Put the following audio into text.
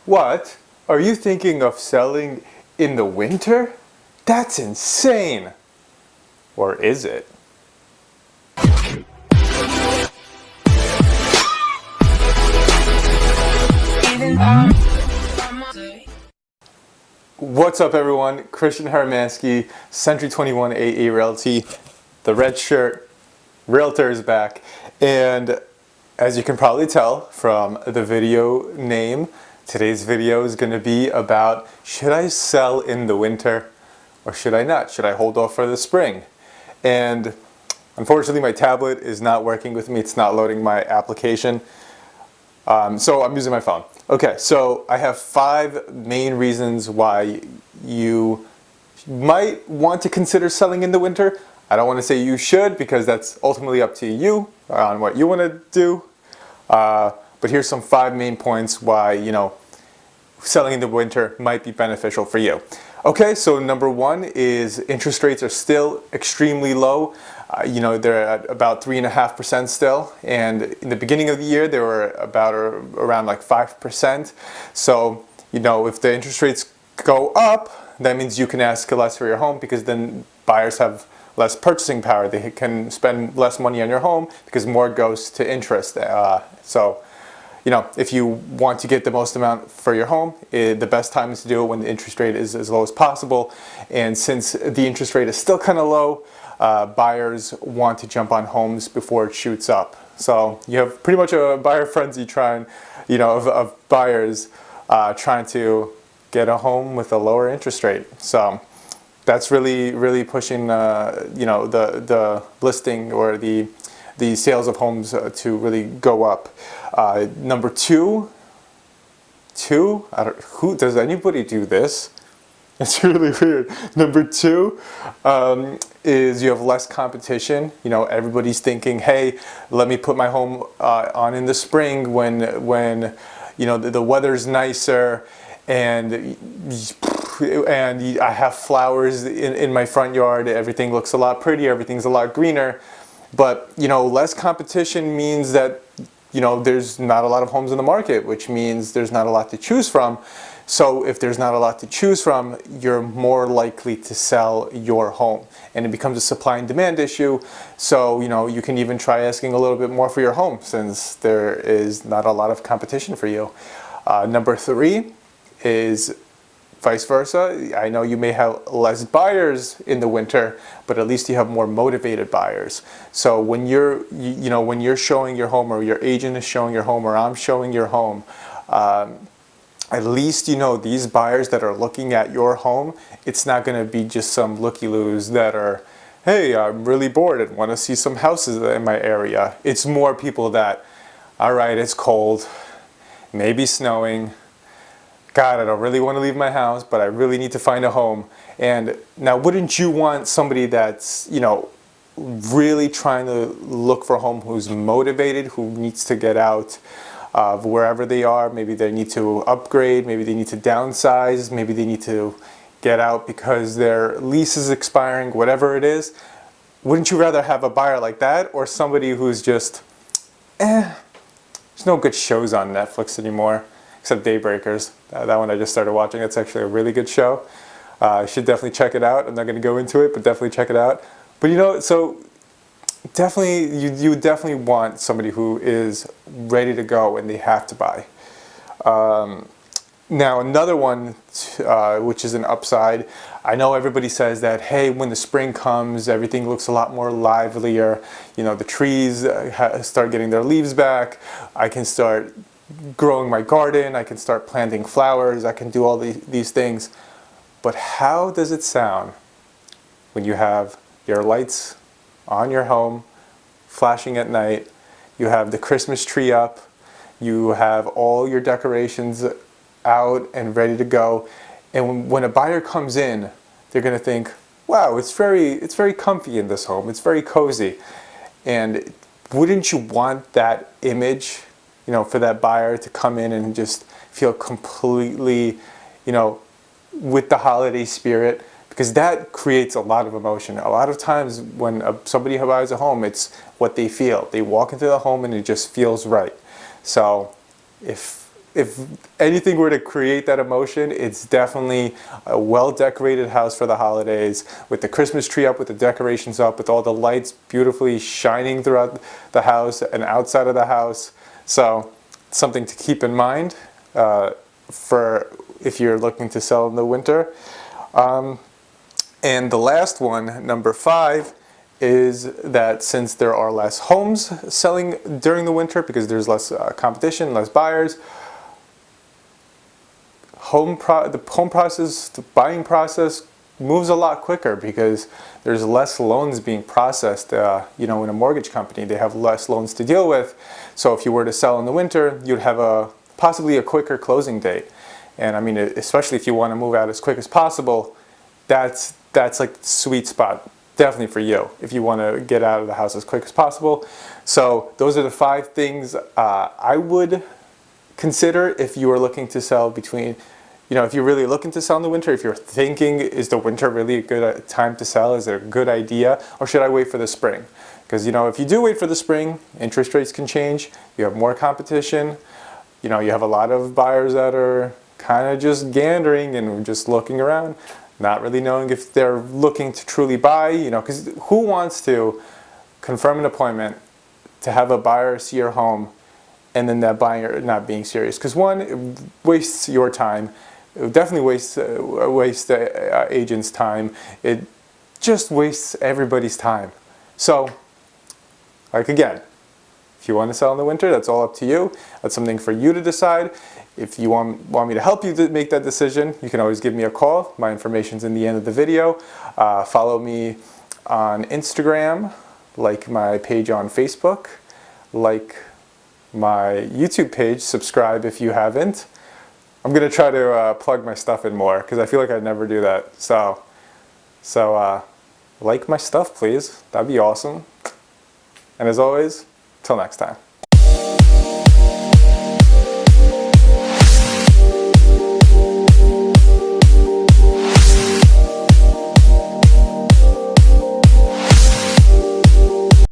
What? Are you thinking of selling in the winter? That's insane! Or is it? What's up everyone? Christian Hermansky, Century 21 AA Realty, the red shirt realtor is back. And as you can probably tell from the video name, today's video is going to be about, should I sell in the winter or should I not? Should I hold off for the spring? And unfortunately my tablet is not working with me. It's not loading my application. So I'm using my phone. Okay, so I have 5 main reasons why you might want to consider selling in the winter. I don't want to say you should because that's ultimately up to you on what you want to do. But here's some 5 main points why, selling in the winter might be beneficial for you. Okay, so number 1 is interest rates are still extremely low. They're at about 3.5% still, and in the beginning of the year they were around like 5%. So if the interest rates go up, that means you can ask less for your home because then buyers have less purchasing power. They can spend less money on your home because more goes to interest. If you want to get the most amount for your home, the best time is to do it when the interest rate is as low as possible. And since the interest rate is still kind of low, buyers want to jump on homes before it shoots up. So you have pretty much a buyer frenzy of buyers trying to get a home with a lower interest rate. So that's really pushing the listing or the sales of homes to really go up. Number two, does anybody do this? It's really weird. Number 2 is you have less competition. Everybody's thinking, hey, let me put my home on in the spring when the weather's nicer and I have flowers in my front yard. Everything looks a lot prettier. Everything's a lot greener. But less competition means that there's not a lot of homes in the market, which means there's not a lot to choose from. So if there's not a lot to choose from, you're more likely to sell your home, and it becomes a supply and demand issue. So you can even try asking a little bit more for your home since there is not a lot of competition for you. Number 3 is vice versa. I know you may have less buyers in the winter, but at least you have more motivated buyers. So when you're showing your home, or your agent is showing your home, or I'm showing your home, at least these buyers that are looking at your home, it's not going to be just some looky-loos that are, hey, I'm really bored and want to see some houses in my area. It's more people that, all right, it's cold, maybe snowing, God, I don't really want to leave my house, but I really need to find a home. And now, wouldn't you want somebody that's, really trying to look for a home, who's motivated, who needs to get out of wherever they are? Maybe they need to upgrade, maybe they need to downsize, maybe they need to get out because their lease is expiring, whatever it is. Wouldn't you rather have a buyer like that, or somebody who's just, there's no good shows on Netflix anymore, except Daybreakers. That one I just started watching. It's actually a really good show. You should definitely check it out. I'm not going to go into it, but definitely check it out. But so definitely, you definitely want somebody who is ready to go and they have to buy. Now another one, which is an upside, I know everybody says that, hey, when the spring comes, everything looks a lot more livelier. The trees start getting their leaves back. I can start growing my garden. I can start planting flowers. I can do all these things. But how does it sound when you have your lights on your home, flashing at night, you have the Christmas tree up, you have all your decorations out and ready to go, and when a buyer comes in, they're going to think, wow, it's very comfy in this home, it's very cozy. And wouldn't you want that image, for that buyer to come in and just feel completely, with the holiday spirit? Because that creates a lot of emotion. A lot of times when somebody buys a home, it's what they feel. They walk into the home and it just feels right. So if if anything were to create that emotion, it's definitely a well-decorated house for the holidays, with the Christmas tree up, with the decorations up, with all the lights beautifully shining throughout the house and outside of the house. So something to keep in mind for if you're looking to sell in the winter. And the last one, number 5, is that since there are less homes selling during the winter because there's less competition, less buyers, the buying process moves a lot quicker because there's less loans being processed. In a mortgage company, they have less loans to deal with. So if you were to sell in the winter, you'd have possibly a quicker closing date. And I mean, especially if you want to move out as quick as possible, that's like the sweet spot. Definitely for you if you want to get out of the house as quick as possible. So those are the 5 things I would consider if you are looking to sell between, if you're really looking to sell in the winter, if you're thinking, is the winter really a good time to sell? Is it a good idea? Or should I wait for the spring? Because, if you do wait for the spring, interest rates can change. You have more competition. You have a lot of buyers that are kind of just gandering and just looking around, not really knowing if they're looking to truly buy, because who wants to confirm an appointment to have a buyer see your home and then that buyer not being serious? Because one, it wastes your time. It definitely wastes the agent's time. It just wastes everybody's time. So, again, if you want to sell in the winter, that's all up to you. That's something for you to decide. If you want me to help you make that decision, you can always give me a call. My information's in the end of the video. Follow me on Instagram, like my page on Facebook, like my YouTube page, subscribe if you haven't. I'm going to try to plug my stuff in more because I feel like I never do that. So like my stuff, please. That'd be awesome. And as always, till next time.